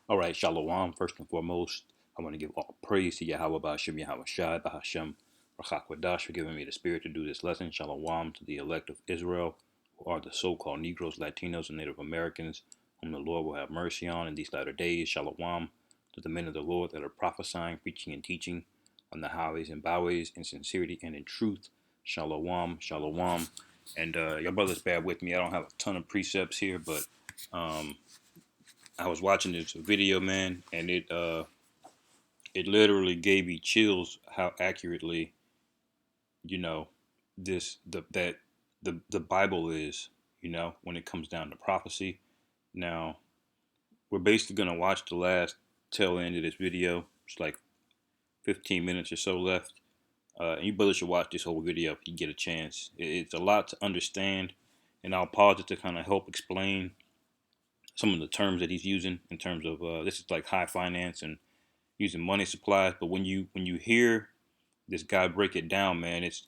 All right, Shalom. First and foremost, I want to give all praise to Yahweh Ba'ashem Yahweh Shai Ba'ashem Rachakwadash for giving me the spirit to do this lesson. Shalom to the elect of Israel, who are the so-called Negroes, Latinos, and Native Americans, whom the Lord will have mercy on in these latter days. Shalom to the men of the Lord that are prophesying, preaching, and teaching on the highways and byways in sincerity and in truth. Shalom, shalom. And your brothers bear with me. I don't have a ton of precepts here, but um, I was watching this video, man, and it literally gave me chills how accurately, you know, this the Bible is, when it comes down to prophecy. Now, we're basically gonna watch the last tail end of this video. It's like 15 minutes or so left. And you brothers should watch this whole video if you get a chance. It's a lot to understand, and I'll pause it to kind of help explain some of the terms that he's using in terms of this is like high finance and using money supplies. But when you hear this guy break it down, man, it's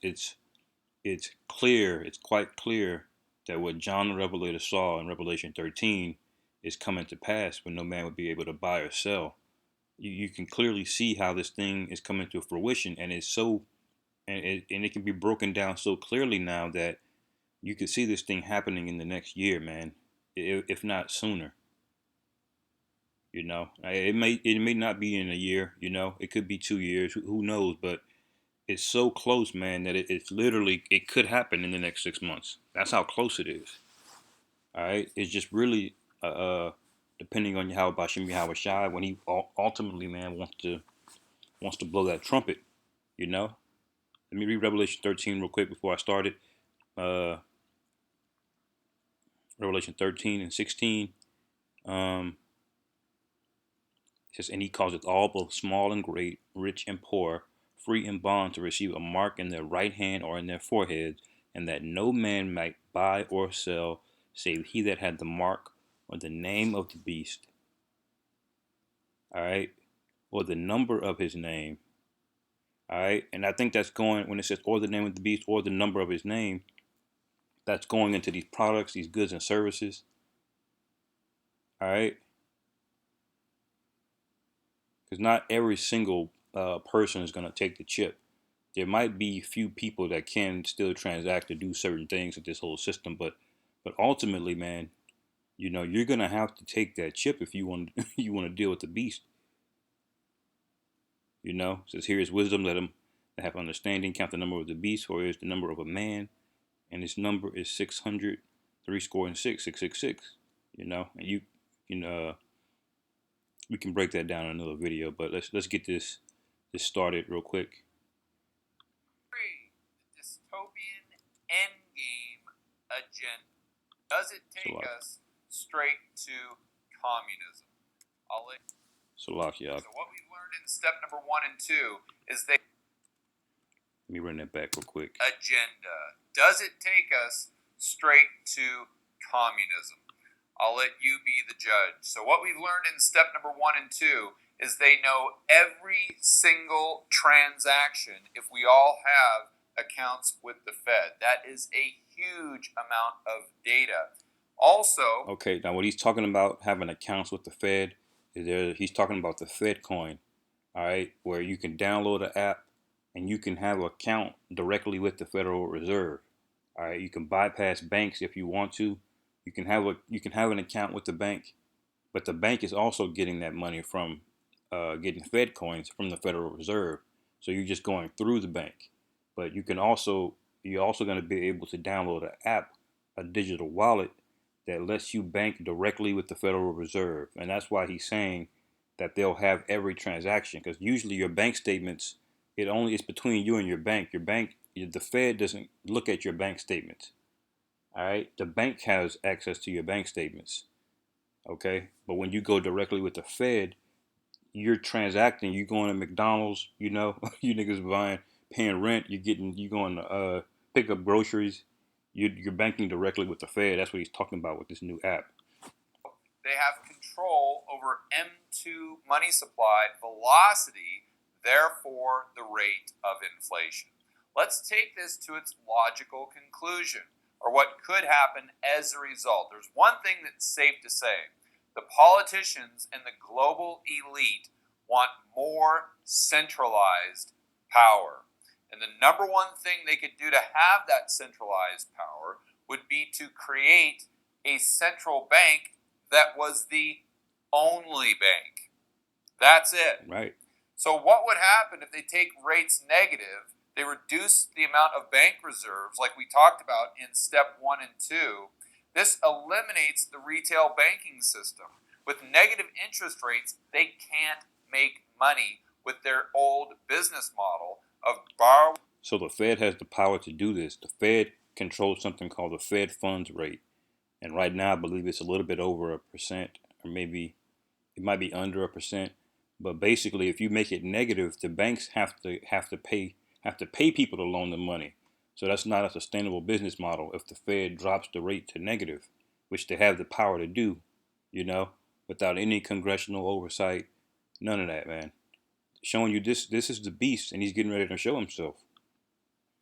clear. It's quite clear that what John the Revelator saw in Revelation 13 is coming to pass when no man would be able to buy or sell. You can clearly see how this thing is coming to fruition, and it's so and it can be broken down so clearly now that you could see this thing happening in the next year, man, if not sooner. It may not be in a year. It could be 2 years. Who knows? But it's so close, man, that it's literally it could happen in the next 6 months. That's how close it is. All right, it's just really depending on how Bashim Yahweh Shai when he ultimately, man, wants to blow that trumpet. You know. Let me read Revelation 13 real quick before I start it. Uh, Revelation 13 and 16. Um, It says, and he causeth all, both small and great, rich and poor, free and bond, to receive a mark in their right hand or in their foreheads, and that no man might buy or sell, save he that had the mark or the name of the beast. All right, or the number of his name. All right, and I think that's going when it says or the name of the beast or the number of his name. That's going into these products, these goods and services. All right, because not every single person is going to take the chip. There might be few people that can still transact or do certain things with this whole system, but ultimately, man, you're gonna have to take that chip if you want you want to deal with the beast. It says here is wisdom, let him that have understanding count the number of the beast, for it is the number of a man, and his number is 600, three score and six, 666. And you know we can break that down in another video, but let's get this started real quick. The dystopian endgame agenda. Does it take us straight to communism? So what we've learned in step number 1 and 2 is Let me run that back real quick. Agenda. Does it take us straight to communism? I'll let you be the judge. So what we've learned in step number 1 and 2 is they know every single transaction if we all have accounts with the Fed. That is a huge amount of data. Also, okay, now what he's talking about having accounts with the Fed is he's talking about the Fed coin, all right, where you can download an app and you can have an account directly with the Federal Reserve. All right, you can bypass banks if you want to. You can have an account with the bank, but the bank is also getting that money from getting Fed coins from the Federal Reserve. So you're just going through the bank, but you're also going to be able to download an app, a digital wallet that lets you bank directly with the Federal Reserve, and that's why he's saying that they'll have every transaction, because usually your bank statements, it's between you and your bank. The Fed doesn't look at your bank statements. All right, the bank has access to your bank statements. Okay, but when you go directly with the Fed, you're transacting. You going to McDonald's, you niggas paying rent. You going to pick up groceries. You're banking directly with the Fed. That's what he's talking about with this new app. They have control over M2 money supply velocity, therefore the rate of inflation. Let's take this to its logical conclusion, or what could happen as a result. There's one thing that's safe to say. The politicians and the global elite want more centralized power. And the number one thing they could do to have that centralized power would be to create a central bank that was the only bank. That's it. Right. So what would happen if they take rates negative? They reduce the amount of bank reserves, like we talked about in step 1 and 2. This eliminates the retail banking system. With negative interest rates, they can't make money with their old business model of borrow. So the Fed has the power to do this. The Fed controls something called the Fed funds rate. And right now, I believe it's a little bit over 1%, or maybe it might be under 1%. But basically, if you make it negative, the banks have to pay people to loan them money. So that's not a sustainable business model if the Fed drops the rate to negative, which they have the power to do, you know, without any congressional oversight. None of that, man. Showing you this is the beast, and he's getting ready to show himself.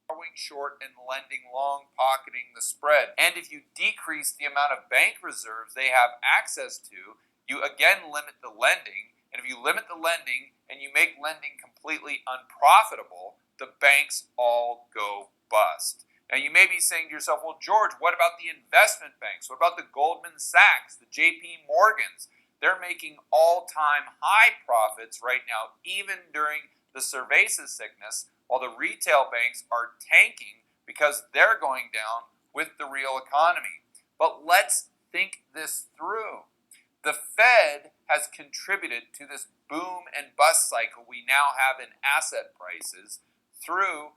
Borrowing short and lending long, pocketing the spread. And if you decrease the amount of bank reserves they have access to, you again limit the lending. And if you limit the lending and you make lending completely unprofitable, the banks all go bust. Now you may be saying to yourself, well, George, what about the investment banks? What about the Goldman Sachs, the JP Morgans? They're making all-time high profits right now, even during the cerveza sickness, while the retail banks are tanking because they're going down with the real economy. But let's think this through. The Fed has contributed to this boom and bust cycle we now have in asset prices through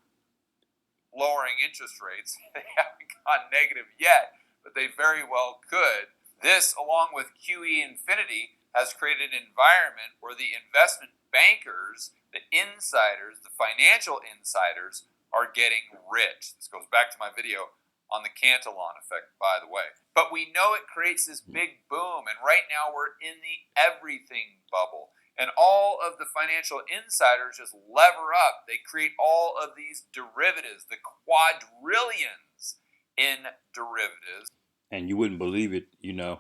lowering interest rates. They haven't gone negative yet, but they very well could. This, along with QE Infinity, has created an environment where the investment bankers, the insiders, the financial insiders, are getting rich. This goes back to my video on the Cantillon effect, by the way. But we know it creates this big boom, and right now we're in the everything bubble. And all of the financial insiders just lever up. They create all of these derivatives, the quadrillions in derivatives. And you wouldn't believe it,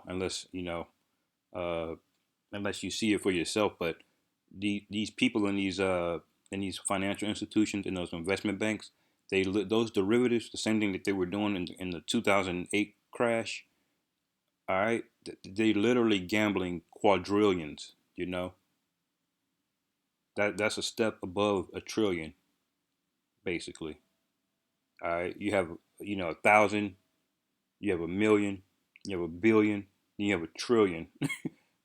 unless unless you see it for yourself. But these people in these financial institutions, in those investment banks, those derivatives, the same thing that they were doing in the 2008 crash. All right, they literally gambling quadrillions. That's a step above a trillion, basically. All right, you have 1,000, you have a million, you have a billion, then you have a trillion,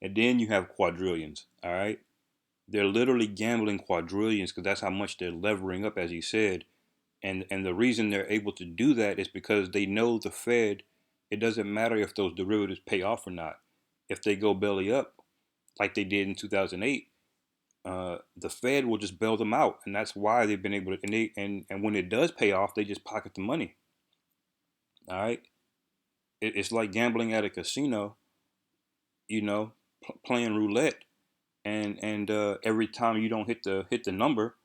and then you have quadrillions. All right, they're literally gambling quadrillions because that's how much they're levering up, as he said. And the reason they're able to do that is because they know the Fed. It doesn't matter if those derivatives pay off or not. If they go belly up, like they did in 2008, the Fed will just bail them out, and that's why they've been able to. And when it does pay off, they just pocket the money. All right, it's like gambling at a casino, playing roulette, and every time you don't hit the number,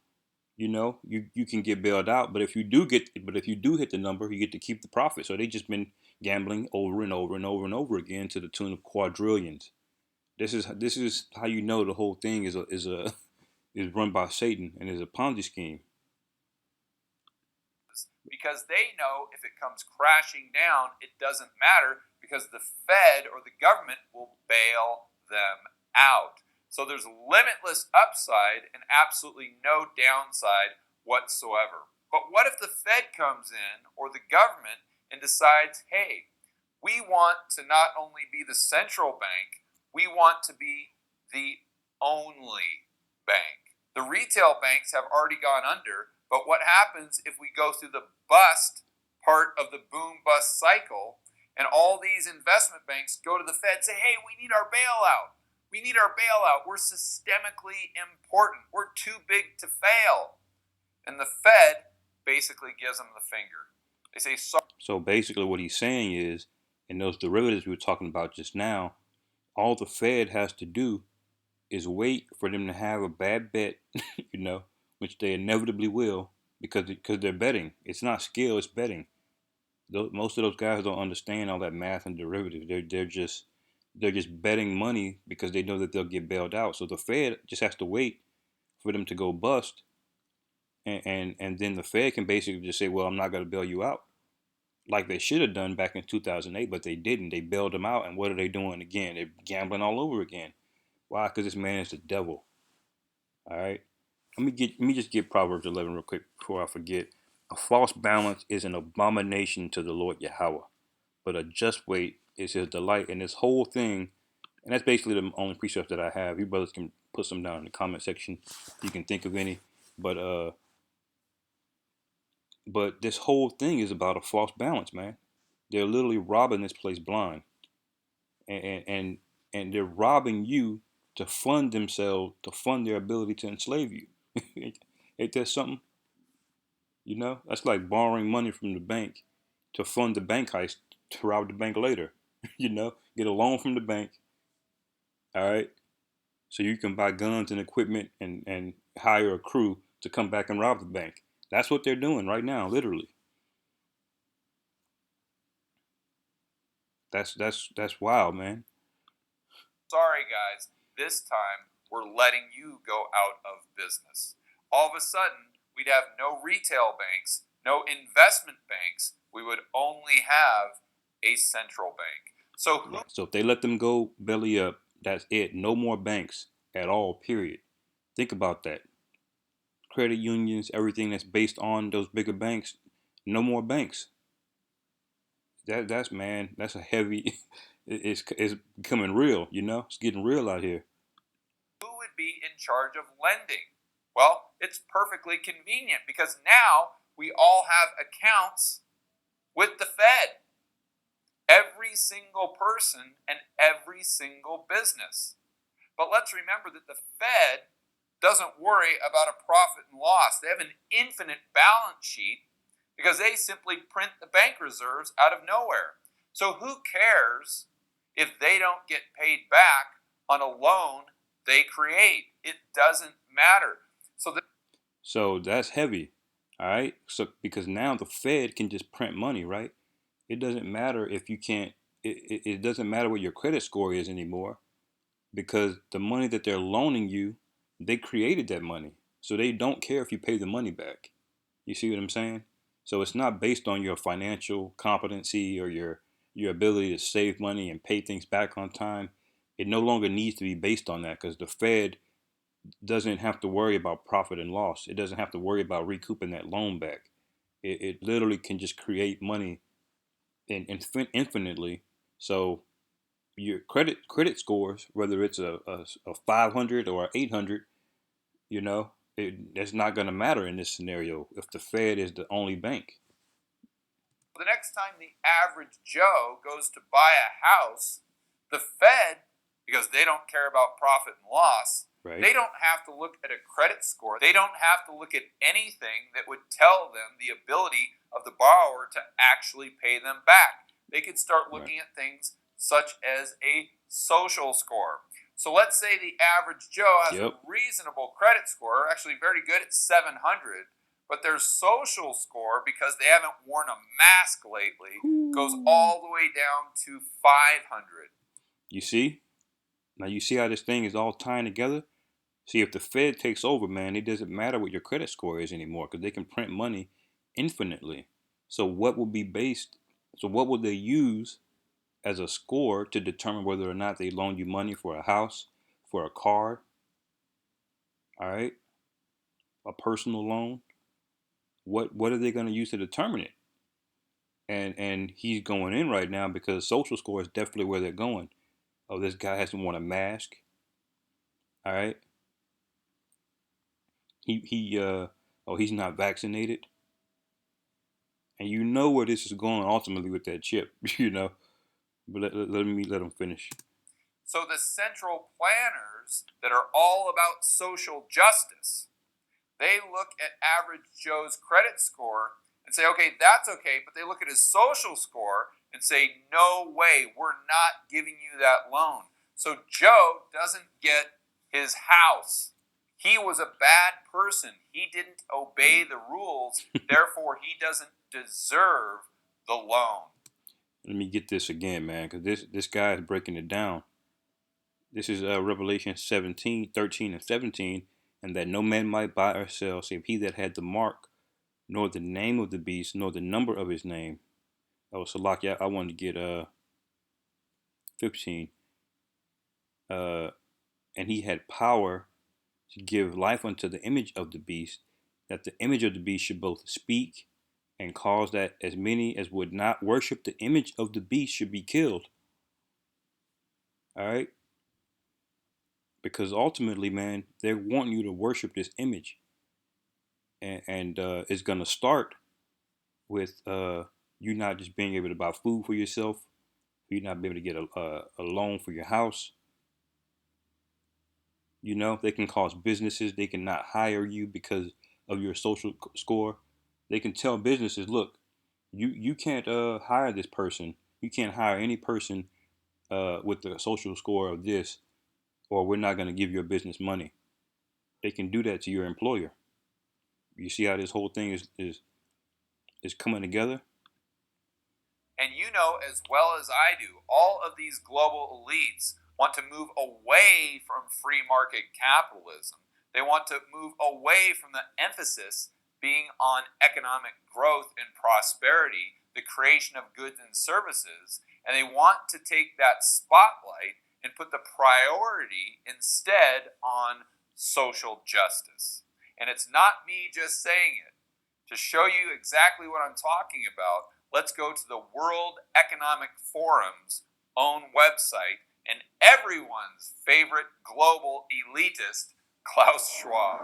you can get bailed out. But if you do hit the number, you get to keep the profit. So they just been gambling over and over and over and over again to the tune of quadrillions. This is how you know the whole thing is run by Satan and is a Ponzi scheme. Because they know if it comes crashing down, it doesn't matter because the Fed or the government will bail them out. So there's limitless upside and absolutely no downside whatsoever. But what if the Fed comes in or the government and decides, hey, we want to not only be the central bank, we want to be the only bank. The retail banks have already gone under, but what happens if we go through the bust part of the boom bust cycle and all these investment banks go to the Fed and say, hey, we need our bailout. We need our bailout. We're systemically important. We're too big to fail. And the Fed basically gives them the finger. They say, sorry. So basically, what he's saying is, in those derivatives we were talking about just now, all the Fed has to do is wait for them to have a bad bet, which they inevitably will, because they're betting. It's not skill, it's betting. Most of those guys don't understand all that math and derivatives. they're just betting money because they know that they'll get bailed out. So the Fed just has to wait for them to go bust, and then the Fed can basically just say, well, I'm not going to bail you out, like they should have done back in 2008, but they didn't. They bailed them out, and what are they doing again? They're gambling all over again. Why? Because this man is the devil. All right. Let me just get Proverbs 11 real quick before I forget. A false balance is an abomination to the Lord Yahweh, but a just weight is his delight. And this whole thing, and that's basically the only precept that I have. You brothers can put some down in the comment section if you can think of any. But uh, but this whole thing is about a false balance, man. They're literally robbing this place blind, and and and they're robbing you to fund themselves, to fund their ability to enslave you. Ain't that something? You know, that's like borrowing money from the bank to fund the bank heist to rob the bank later. You know, get a loan from the bank, all right, so you can buy guns and equipment and hire a crew to come back and rob the bank. That's what they're doing right now, literally. That's wild, man. Sorry, guys, this time we're letting you go out of business. All of a sudden, we'd have no retail banks, no investment banks. We would only have a central bank. So, Right. So if they let them go belly up, that's it. No more banks at all. Period. Think about that. Credit unions, everything that's based on those bigger banks, no more banks. That's man, that's a heavy. It's becoming real. You know, it's getting real out here. who would be in charge of lending? Well, it's perfectly convenient because now we all have accounts with the Fed. Every single person and every single business. But let's remember that the Fed doesn't worry about a profit and loss. They have an infinite balance sheet because they simply print the bank reserves out of nowhere. So who cares if they don't get paid back on a loan they create? It doesn't matter. So that's heavy. All right. So because now the Fed can just print money, right? It doesn't matter if you can't. It doesn't matter what your credit score is anymore, because the money that they're loaning you, they created that money, so they don't care if you pay the money back. You see what I'm saying? So it's not based on your financial competency or your ability to save money and pay things back on time. It no longer needs to be based on that because the Fed doesn't have to worry about profit and loss. It doesn't have to worry about recouping that loan back. It literally can just create money infinitely. So your credit scores, whether it's a 500 or 800, you know, that's not going to matter in this scenario if the Fed is the only bank. The next time the average Joe goes to buy a house, the Fed, because they don't care about profit and loss, Right. They don't have to look at a credit score. They don't have to look at anything that would tell them the ability of the borrower to actually pay them back. They could start looking at things such as a social score. So let's say the average Joe has a reasonable credit score, actually very good at 700, but their social score, because they haven't worn a mask lately, goes all the way down to 500. You see? Now you see how this thing is all tying together? See, if the Fed takes over, man, it doesn't matter what your credit score is anymore because they can print money infinitely. So what will be based? So what will they use as a score to determine whether or not they loan you money for a house, for a car, all right, a personal loan? What are they going to use to determine it? And he's going in right now because social score is definitely where they're going. Oh, this guy hasn't worn a mask. All right. He's not vaccinated. And you know where this is going ultimately with that chip, you know. But let him finish. So the central planners that are all about social justice, they look at average Joe's credit score and say, okay, that's okay, but they look at his social score and say, no way, we're not giving you that loan. So Joe doesn't get his house. He was a bad person. He didn't obey the rules. Therefore, he doesn't deserve the loan. Let me get this again, man, because this guy is breaking it down. This is Revelation 17:13 and 17, and that no man might buy or sell, save he that had the mark, nor the name of the beast, nor the number of his name. Oh, Salaki, I wanted to get 15. Uh, and he had power to give life unto the image of the beast, that the image of the beast should both speak and cause that as many as would not worship the image of the beast should be killed. All right? Because ultimately, man, they're wanting you to worship this image. And it's going to start with you not just being able to buy food for yourself, you not being able to get a loan for your house. You know, they can cause businesses, they can not hire you because of your social score. They can tell businesses, look, you can't hire this person. You can't hire any person with the social score of this, or we're not going to give your business money. They can do that to your employer. You see how this whole thing is coming together? And you know as well as I do, all of these global elites want to move away from free market capitalism. They want to move away from the emphasis being on economic growth and prosperity, the creation of goods and services, and they want to take that spotlight and put the priority instead on social justice. And it's not me just saying it. To show you exactly what I'm talking about, let's go to the World Economic Forum's own website and everyone's favorite global elitist, Klaus Schwab.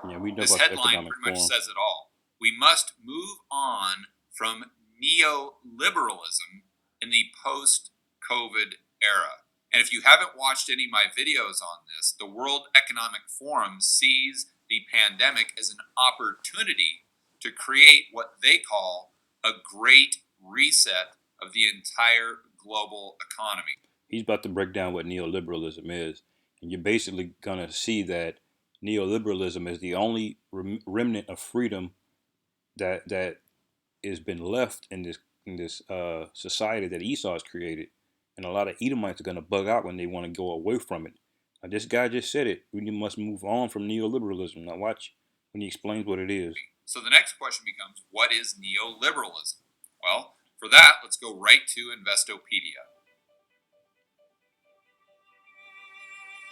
Yeah, we know This about the headline economic pretty much forum. says it all. We must move on from neoliberalism in the post-COVID era. And if you haven't watched any of my videos on this, the World Economic Forum sees the pandemic as an opportunity to create what they call a great reset of the entire global economy. He's about to break down what neoliberalism is, and you're basically gonna see that neoliberalism is the only remnant of freedom that has been left in this society that Esau has created, and a lot of Edomites are gonna bug out when they want to go away from it. This guy just said it. We must move on from neoliberalism. Now watch when he explains what it is. So the next question becomes, what is neoliberalism? Well, for that, let's go right to Investopedia.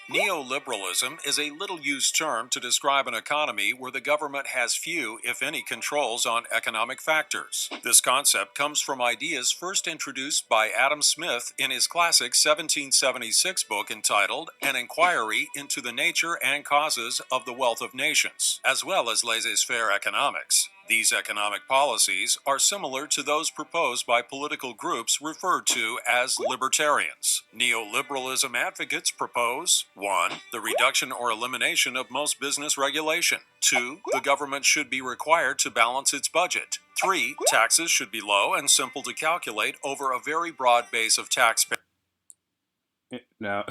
Neoliberalism is a little used term to describe an economy where the government has few, if any, controls on economic factors. This concept comes from ideas first introduced by Adam Smith in his classic 1776 book entitled An Inquiry into the Nature and Causes of the Wealth of Nations, as well as laissez-faire economics. These economic policies are similar to those proposed by political groups referred to as libertarians. Neoliberalism advocates propose 1. The reduction or elimination of most business regulation. 2. The government should be required to balance its budget. 3. Taxes should be low and simple to calculate over a very broad base of taxpayers. Now,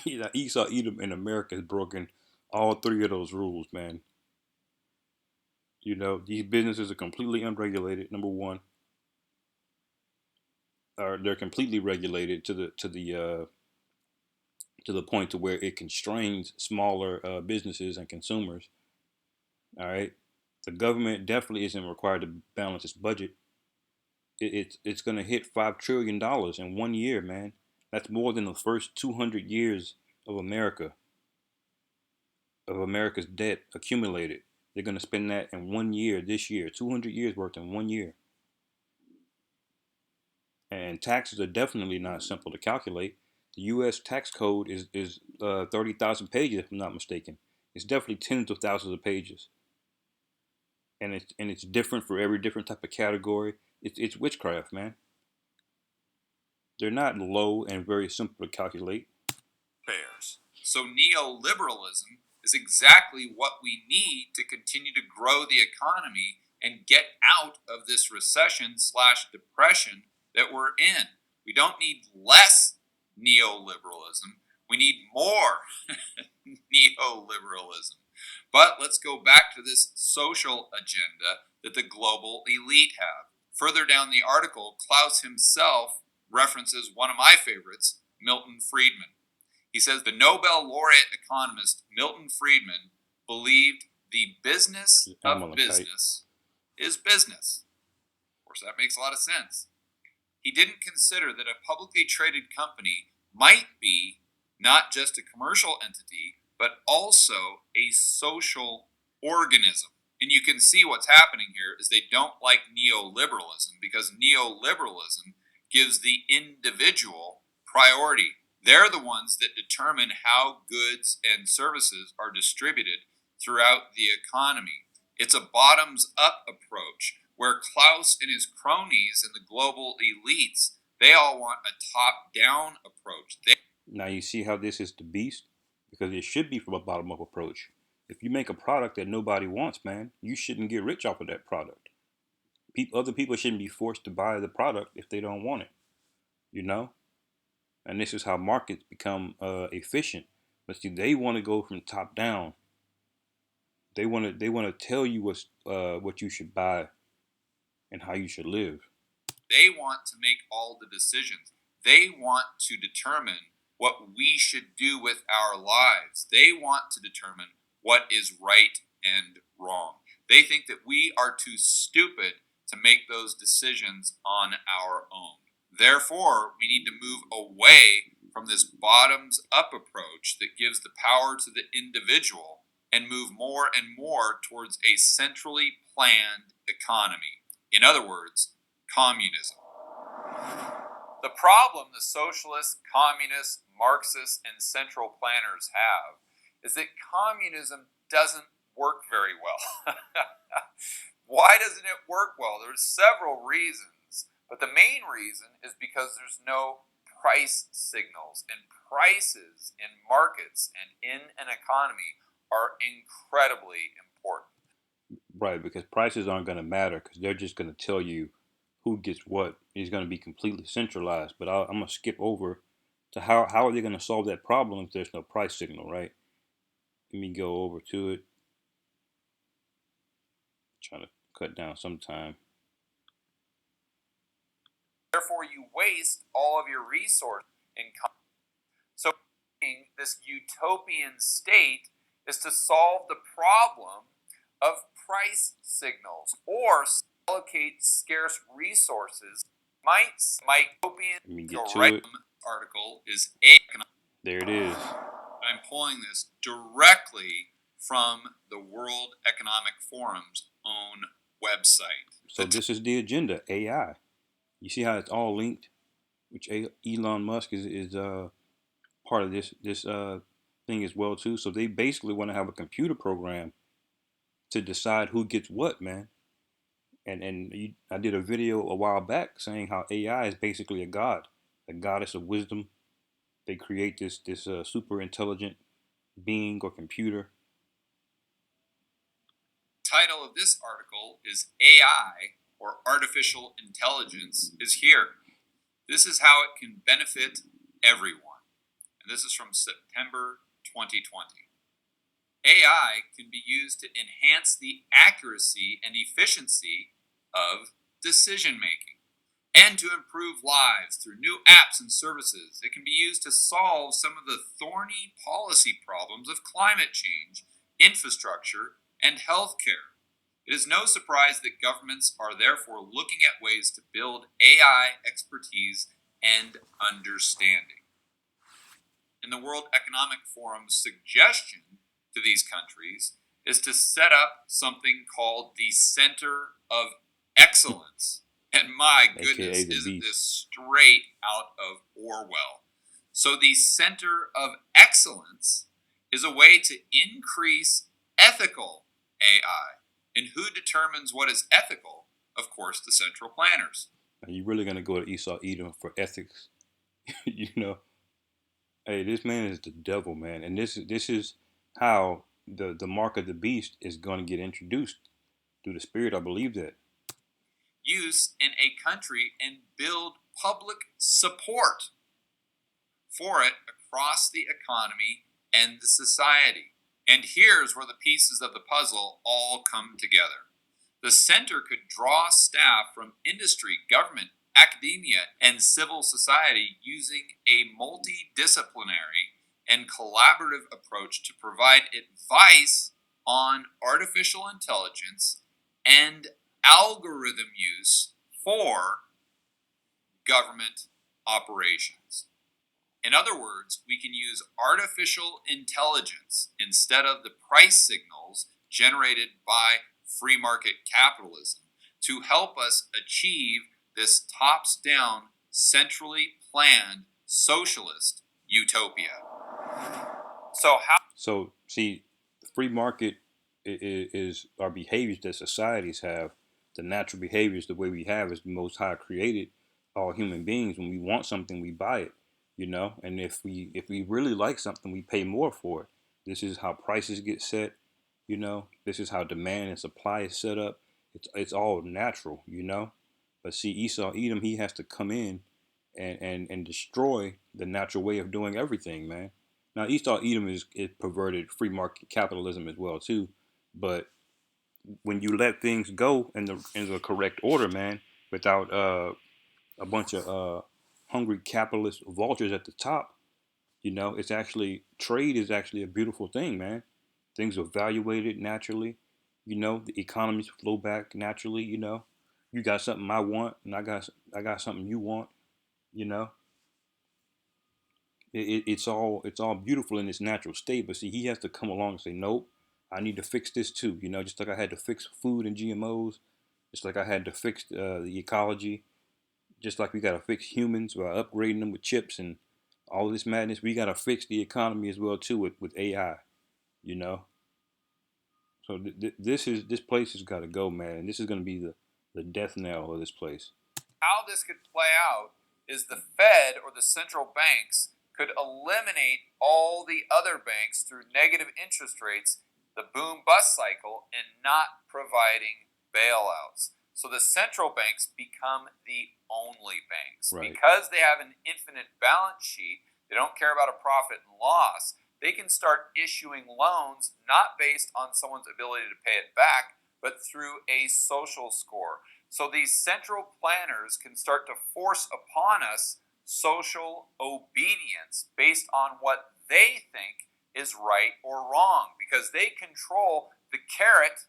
Esau Edom in America has broken all three of those rules, man. You know, these businesses are completely unregulated. Number one, or they're completely regulated to the point to where it constrains smaller businesses and consumers. All right, the government definitely isn't required to balance its budget. It's going to hit $5 trillion in 1 year, man. That's more than the first 200 years of America's debt accumulated. They're going to spend that in 1 year this year, 200 years worth in 1 year. And taxes are definitely not simple to calculate. The U.S. tax code is 30,000 pages, if I'm not mistaken. It's definitely tens of thousands of pages, and it's different for every different type of category. It's witchcraft, man. They're not low and very simple to calculate. So neoliberalism is exactly what we need to continue to grow the economy and get out of this recession/depression that we're in. We don't need less neoliberalism. We need more neoliberalism. But let's go back to this social agenda that the global elite have. Further down the article, Klaus himself references one of my favorites, Milton Friedman. He says the Nobel laureate economist Milton Friedman believed the business of business is business. Of course, that makes a lot of sense. He didn't consider that a publicly traded company might be not just a commercial entity, but also a social organism. And you can see what's happening here is they don't like neoliberalism because neoliberalism gives the individual priority. They're the ones that determine how goods and services are distributed throughout the economy. It's a bottoms-up approach where Klaus and his cronies and the global elites, they all want a top-down approach. Now you see how this is the beast? Because it should be from a bottom-up approach. If you make a product that nobody wants, man, you shouldn't get rich off of that product. Other people shouldn't be forced to buy the product if they don't want it, you know? And this is how markets become efficient. But see, they want to go from top down. They want to tell you what you should buy and how you should live. They want to make all the decisions. They want to determine what we should do with our lives. They want to determine what is right and wrong. They think that we are too stupid to make those decisions on our own. Therefore, we need to move away from this bottoms-up approach that gives the power to the individual and move more and more towards a centrally planned economy. In other words, communism. The problem the socialists, communists, Marxists, and central planners have is that communism doesn't work very well. Why doesn't it work well? There's several reasons, but the main reason is because there's no price signals, and prices in markets and in an economy are incredibly important. Right, because prices aren't going to matter because they're just going to tell you who gets what. It's going to be completely centralized. But I'm going to skip over to how are they going to solve that problem if there's no price signal, right? Let me go over to it. Trying to cut down some time. Therefore, you waste all of your resources in so this utopian state is to solve the problem of price signals or allocate scarce resources. My utopian Let me get to it. Article is there it is. I'm pulling this directly from the World Economic Forum's own website. So this is the agenda, AI. You see how it's all linked, which Elon Musk is part of this thing as well too. So they basically want to have a computer program to decide who gets what, man. I did a video a while back saying how AI is basically a god, a goddess of wisdom. They create this super intelligent being or computer. Title of this article is AI, or artificial intelligence, is here. This is how it can benefit everyone. And this is from September 2020. AI can be used to enhance the accuracy and efficiency of decision making and to improve lives through new apps and services. It can be used to solve some of the thorny policy problems of climate change, infrastructure, and healthcare. It is no surprise that governments are therefore looking at ways to build AI expertise and understanding. And the World Economic Forum's suggestion to these countries is to set up something called the Center of Excellence. And my goodness, isn't this straight out of Orwell? So the Center of Excellence is a way to increase ethical AI. And who determines what is ethical? Of course, the central planners. Are you really going to go to Esau Edom for ethics? You know, hey, this man is the devil, man. And this is how the mark of the beast is going to get introduced through the spirit. I believe that. Use in a country and build public support for it across the economy and the society. And here's where the pieces of the puzzle all come together. The center could draw staff from industry, government, academia, and civil society using a multidisciplinary and collaborative approach to provide advice on artificial intelligence and algorithm use for government operations. In other words, we can use artificial intelligence instead of the price signals generated by free market capitalism to help us achieve this tops down, centrally planned socialist utopia. So see, the free market is our behaviors that societies have. The natural behaviors, the way we have, is the Most High created all human beings. When we want something, we buy it, And if we really like something, we pay more for it. This is how prices get set. This is how demand and supply is set up. It's all natural. But see, Esau Edom, he has to come in and destroy the natural way of doing everything, man. Now, Esau Edom is perverted free market capitalism as well too, but when you let things go in the correct order, man, without a bunch of hungry capitalist vultures at the top, it's actually trade is actually a beautiful thing, man. Things are evaluated naturally. The economies flow back naturally. You got something I want, and I got something you want. You know, it's all beautiful in its natural state. But see, he has to come along and say, nope, I need to fix this too. Just like I had to fix food and GMOs, just like I had to fix the ecology, just like we got to fix humans by upgrading them with chips and all this madness. We got to fix the economy as well too with AI. You know, so this place has got to go, man. And this is going to be the death knell of this place. How this could play out is the Fed or the central banks could eliminate all the other banks through negative interest rates, the boom bust cycle, and not providing bailouts. So the central banks become the only banks. Right. Because they have an infinite balance sheet, they don't care about a profit and loss, they can start issuing loans not based on someone's ability to pay it back, but through a social score. So these central planners can start to force upon us social obedience based on what they think is right or wrong, because they control the carrot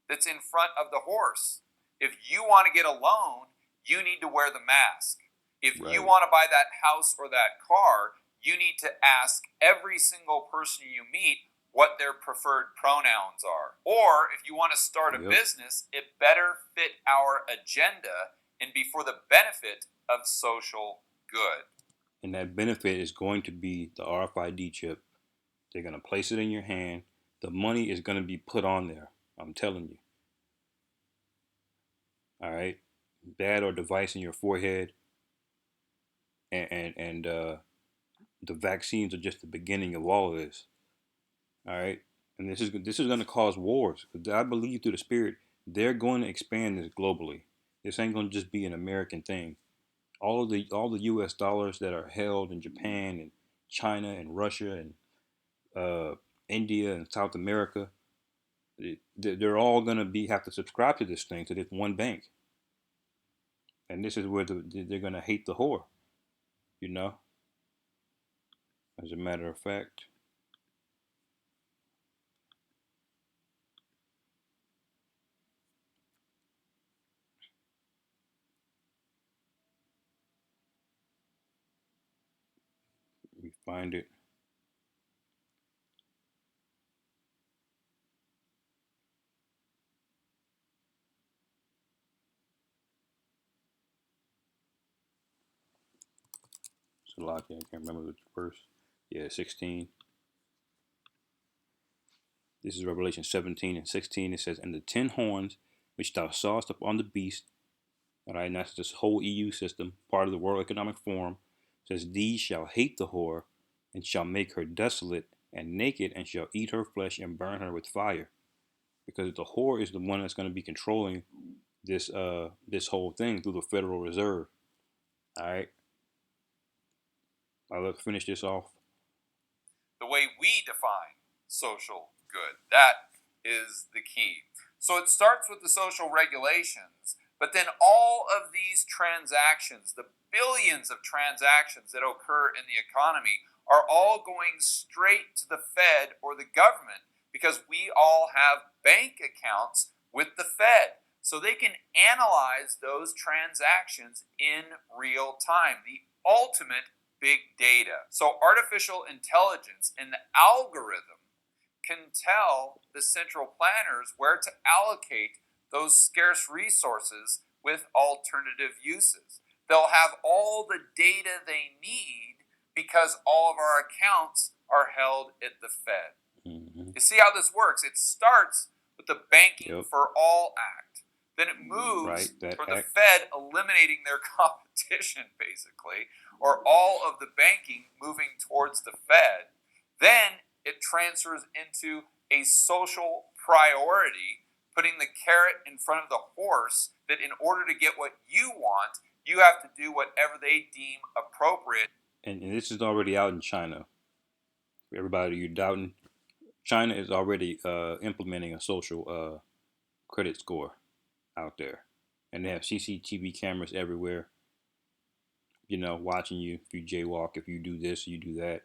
that's in front of the horse. If you want to get a loan, you need to wear the mask. If Right. you want to buy that house or that car, you need to ask every single person you meet what their preferred pronouns are. Or if you want to start a business, it better fit our agenda and be for the benefit of social good. And that benefit is going to be the RFID chip. They're going to place it in your hand. The money is going to be put on there. I'm telling you. All right. That or device in your forehead. And the vaccines are just the beginning of all of this. All right. And this is going to cause wars. I believe through the spirit, they're going to expand this globally. This ain't going to just be an American thing. All the U.S. dollars that are held in Japan and China and Russia and India and South America, they're all gonna have to subscribe to this thing, to this one bank, and this is where they're gonna hate the whore, you know. As a matter of fact, we find it. Salaki, I can't remember which verse. Yeah, 16. This is Revelation 17 and 16. It says, "And the 10 horns which thou sawest upon the beast," all right, and that's this whole EU system, part of the World Economic Forum, says, "These shall hate the whore, and shall make her desolate and naked, and shall eat her flesh and burn her with fire." Because the whore is the one that's going to be controlling this whole thing through the Federal Reserve. All right, I'll finish this off. The way we define social good, that is the key. So it starts with the social regulations, but then all of these transactions, the billions of transactions that occur in the economy, are all going straight to the Fed or the government because we all have bank accounts with the Fed. So they can analyze those transactions in real time. The ultimate big data. So artificial intelligence and the algorithm can tell the central planners where to allocate those scarce resources with alternative uses. They'll have all the data they need because all of our accounts are held at the Fed. Mm-hmm. You see how this works? It starts with the Banking for All Act. Then it moves for the Fed eliminating their competition, basically, or all of the banking moving towards the Fed. Then it transfers into a social priority, putting the carrot in front of the horse, that in order to get what you want, you have to do whatever they deem appropriate. And this is already out in China. For everybody you're doubting, China is already implementing a social credit score out there. And they have CCTV cameras everywhere, you know, watching you if you jaywalk, if you do this, you do that.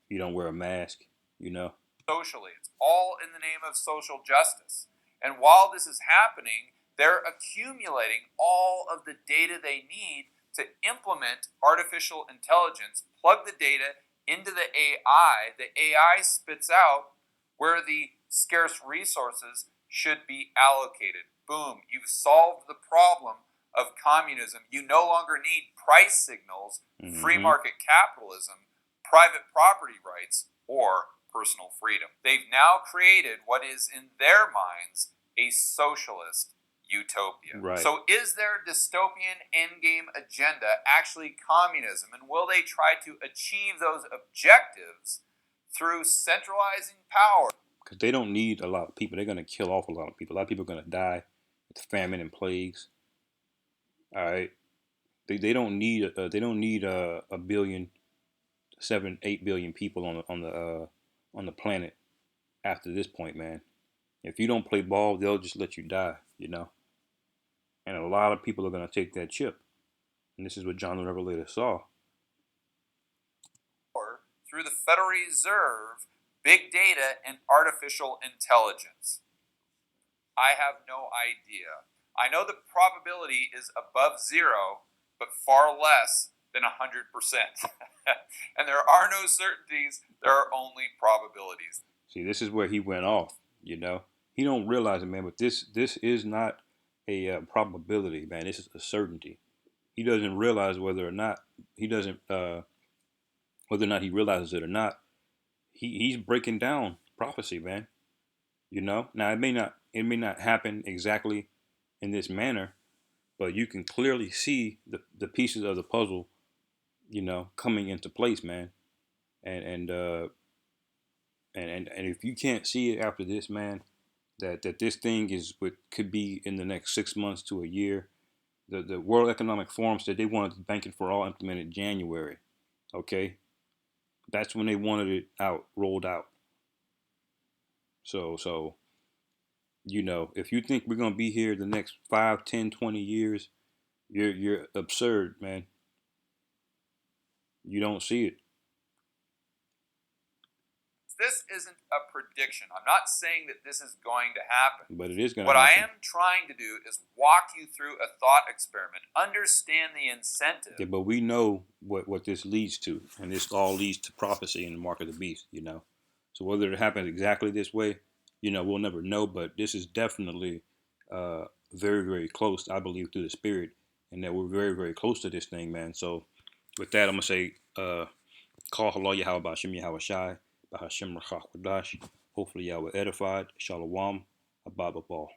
You don't wear a mask, you know. Socially, it's all in the name of social justice. And while this is happening, they're accumulating all of the data they need to implement artificial intelligence, plug the data into the AI. The AI spits out where the scarce resources should be allocated. Boom, you've solved the problem of communism. You no longer need price signals, free market capitalism, private property rights, or personal freedom. They've now created what is, in their minds, a socialist utopia. Right. So is their dystopian endgame agenda actually communism? And will they try to achieve those objectives through centralizing power? Because they don't need a lot of people. They're going to kill off a lot of people. A lot of people are going to die with famine and plagues. All right. They don't need a billion, 7, 8 billion people on the planet after this point, man. If you don't play ball, they'll just let you die, you know. And a lot of people are gonna take that chip, and this is what John the Revelator saw. Through the Federal Reserve, big data, and artificial intelligence. I have no idea. I know the probability is above zero, but far less than 100%. And there are no certainties, there are only probabilities. See, this is where he went off, you know. He don't realize it, man, but this is not a probability, man. This is a certainty. He doesn't realize whether or not he realizes it or not. He's breaking down prophecy, man. You know. Now it may not happen exactly in this manner, but you can clearly see the pieces of the puzzle, you know, coming into place, man. And if you can't see it after this, man, that this thing is what could be in the next 6 months to a year. The World Economic Forum said they wanted banking for all implemented January. Okay, that's when they wanted it rolled out. So you know, if you think we're gonna be here the next 5, 10, 20 years, you're absurd, man. You don't see it. This isn't a prediction. I'm not saying that this is going to happen. But it is going to happen. What I am trying to do is walk you through a thought experiment, understand the incentive. Yeah, but we know what this leads to, and this all leads to prophecy in the mark of the beast, you know. So whether it happens exactly this way, you know, we'll never know, but this is definitely very, very close, I believe, through the spirit, and that we're very, very close to this thing, man. So with that, I'm going to say, call halal Yahweh Ba'ashem Yahweh Shai, Ba'ashem Rachach Wadash. Hopefully y'all were edified. Shalom, Abba Ball.